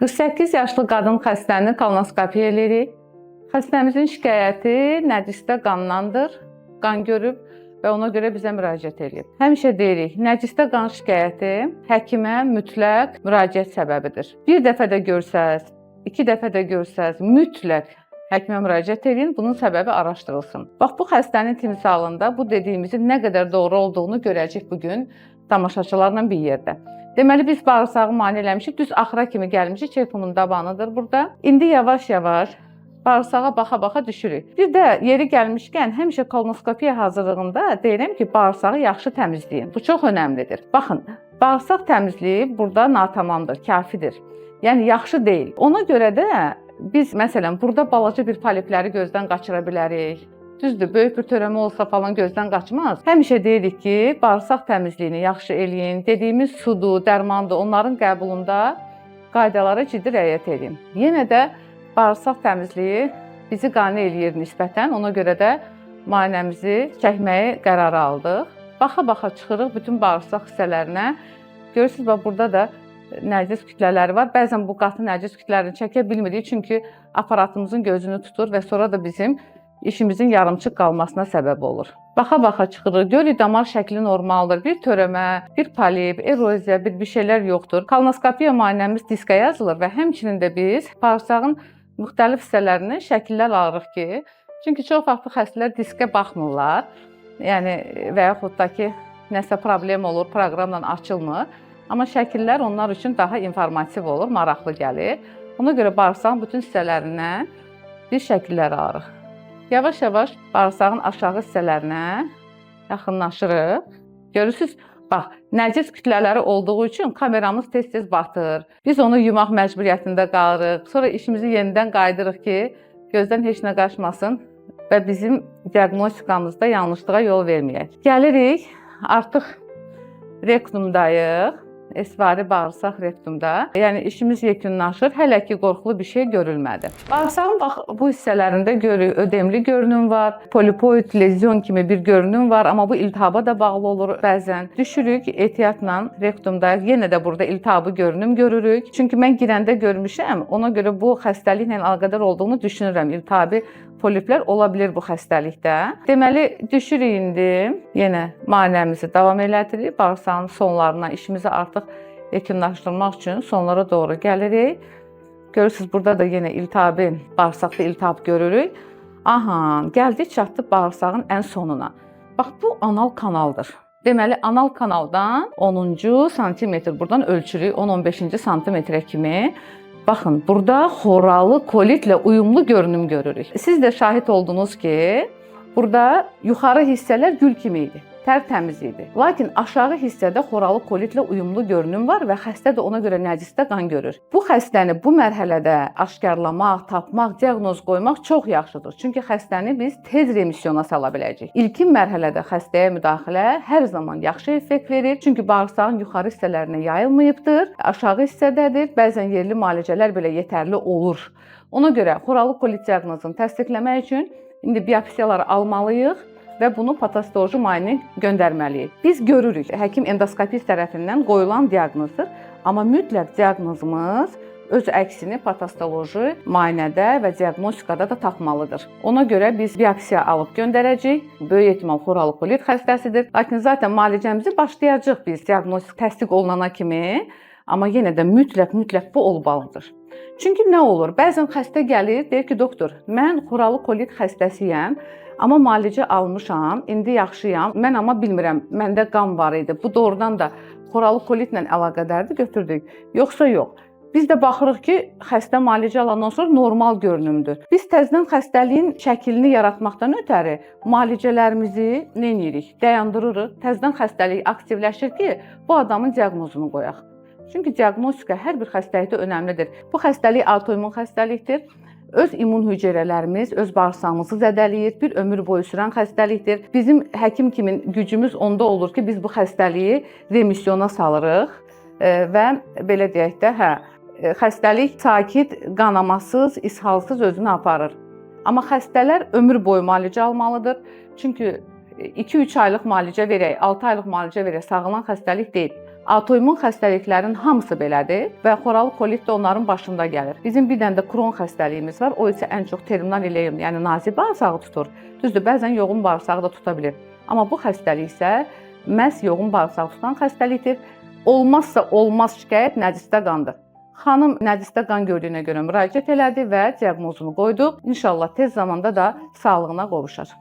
48 yaşlı qadın xəstəni kolonoskopiya eləyirik. Xəstəmizin şikayəti nəcisdə qandandır, qan görüb və ona görə bizə müraciət edib. Həmişə deyirik, nəcisdə qan şikayəti həkimə mütləq müraciət səbəbidir. Bir dəfə də görsəz, 2 dəfə də görsəz, mütləq həkimə müraciət edin, bunun səbəbi araşdırılsın. Bax, bu xəstənin timsalında bu dediyimizin nə qədər doğru olduğunu görəcək bugün tamaşaçılarla bir yerdə. Deməli, biz bağırsağı müayinə eləmişik, düz axıra kimi gəlmişik, çepumun dabanıdır burada. İndi yavaş-yavaş bağırsağa baxa-baxa düşürük. Bir də yeri gəlmişkən, həmişə kolonoskopiya hazırlığında deyirəm ki, bağırsağı yaxşı təmizləyin. Bu çox önəmlidir. Baxın, bağırsaq təmizliyi burada natamamdır, kafidir. Yəni, yaxşı deyil. Ona görə də biz, məsələn, burada balaca bir polipləri gözdən qaçıra bilərik. Düzdür, böyük bir törəmə olsa falan gözdən qaçmaz. Həmişə deyirik ki, bağırsaq təmizliyini yaxşı eləyin. Dediyimiz sudur, dərmandır, onların qəbulunda qaydalara ciddi riayət edin. Yenə də bağırsaq təmizliyi bizi qane eləyir nisbətən. Ona görə də müayinəmizi çəkməyi qərara aldıq. Baxa-baxa çıxırıq bütün bağırsaq hissələrinə. Görürsünüz, bax, burada da nəcis kütlələri var. Bəzən bu qatı nəcis kütlərini çəkə bilmirik, çünki aparatımızın gözünü tutur və sonra da bizim işimizin yarımçıq qalmasına səbəb olur. Baxa-baxa çıxırıq, görürük damar şəkli normaldır, bir törəmə, bir polip, eroziya, bir şeylər yoxdur. Kolonoskopiya müayinəmiz diskə yazılır və həmçinin də biz bağırsağın müxtəlif hissələrini şəkillər alırıq ki, çünki çox vaxt xəstələr diskə baxmırlar, yəni və yaxud da ki, nəsə problem olur, proqramla açılmır. Amma şəkillər onlar üçün daha informativ olur, maraqlı gəlir. Ona görə bağırsağın bütün hissələrinə bir şəkillər alırıq. Yavaş-yavaş bağırsağın aşağı hissələrinə yaxınlaşırıq. Görürsünüz, bax, nəcis kütlələri olduğu üçün kameramız tez-tez batır. Biz onu yumaq məcburiyyətində qalırıq. Sonra işimizi yenidən qaydırıq ki, gözdən heç nə qaçmasın və bizim diaqnostikamızda yanlışlığa yol verməyək. Gəlirik, artıq rektumdayıq. Esvari bağırsaq rektumda. Yəni işimiz yekunlaşır. Hələ ki qorxulu bir şey görülmədi. Bağırsağın bax bu hissələrində görürük, ödemli görünüm var, polipoid lezyon kimi bir görünüm var, amma bu iltihaba da bağlı olur bəzən. Düşürük ehtiyatla rektumda. Yenə də burada iltihabı görünüm görürük. Çünki mən girəndə görmüşəm, ona görə bu xəstəliklə əlaqədar olduğunu düşünürəm. İltihabi poliplər ola bilər bu xəstəlikdə. Deməli, düşürük indi. Yenə müayinəmizi davam elətdirik. Bağırsağın sonlarına işimizi artıq yekunlaşdırmaq üçün sonlara doğru gəlirik. Görürsünüz, burada da yenə iltihabi, bağırsaqda iltihab görürük. Aha, gəldik, çatdıq bağırsağın ən sonuna. Bax, bu anal kanaldır. Deməli, anal kanaldan 10-cu santimetr buradan ölçürük, 10-15-ci santimetrə kimi. Baxın, burada xoralı kolitlə uyumlu görünüm görürük. Siz də şahid oldunuz ki, burada yuxarı hissələr gül kimi idi, tərtəmiz idi. Lakin aşağı hissədə xoralı kolitlə uyumlu görünüm var və xəstə də ona görə nəcisdə qan görür. Bu xəstəni bu mərhələdə aşkarlamaq, tapmaq, diaqnoz qoymaq çox yaxşıdır. Çünki xəstəni biz tez remisyona sala biləcəyik. İlkin mərhələdə xəstəyə müdaxilə hər zaman yaxşı effekt verir. Çünki bağırsağın yuxarı hissələrinə yayılmayıbdır, aşağı hissədədir. Bəzən yerli müalicələr belə yetərli olur. Ona görə xoralı kolit diaqnozunu təsdiqləmək üçün indi biopsiyaları almalıyıq və bunu patoloji müayinəyə göndərməliyik. Biz görürük, həkim endoskopist tərəfindən qoyulan diaqnozdur, amma mütləq diaqnozumuz öz əksini patoloji müayinədə və diaqnostikada da tapmalıdır. Ona görə biz biopsiya alıb göndərəcəyik. Böyük ehtimal xoralı kolit xəstəsidir. Lakin zaten müalicəmizi başlayacağıq biz diaqnostik təsdiq olunana kimi, amma yenə də mütləq bu olmalıdır. Çünki nə olur? Bəzən xəstə gəlir, deyir ki, doktor, mən xoralı kolit xəstəsiyəm, amma müalicə almışam, indi yaxşıyam, mən amma bilmirəm, məndə qan var idi. Bu doğrudan da xoralı kolitlə əlaqədardır, götürdük. Yoxsa yox. Biz də baxırıq ki, xəstə müalicə alandan sonra normal görünümdür. Biz təzədən xəstəliyin şəklini yaratmaqdan ötəri müalicələrimizi nə edirik? Dayandırırıq. Təzədən xəstəlik aktivləşir ki, bu adamın diaqnozunu qoyaq. Çünki diaqnostika hər bir xəstəlikdə önəmlidir. Bu xəstəlik autoimmun xəstəlikdir. Öz immun hüceyrələrimiz, öz bağırsağımızı zədələyir, bir ömür boyu sürən xəstəlikdir. Bizim həkim kimi gücümüz onda olur ki, biz bu xəstəliyi remisyona salırıq və belə deyək də, xəstəlik sakit, qanamasız, ishalsız özünü aparır. Amma xəstələr ömür boyu müalicə almalıdır. Çünki 2-3 aylıq müalicə verək, 6 aylıq müalicə verək, sağalan xəstəlik deyil. Autoimmun xəstəliklərin hamısı belədir və xoralı kolit də onların başında gəlir. Bizim bir dənə də Kron xəstəliyimiz var. O isə ən çox terminal ileum, yəni nazik bağırsağı tutur. Düzdür, bəzən yoğun bağırsağı da tuta bilir. Amma bu xəstəlik isə məhz yoğun bağırsaq tutan xəstəlikdir. Olmazsa olmaz şikayət nəcisdə qandır. Xanım nəcisdə qan gördüyünə görə müraciət elədi və diaqnozunu qoyduq. İnşallah tez zamanda da sağlığına qovuşar.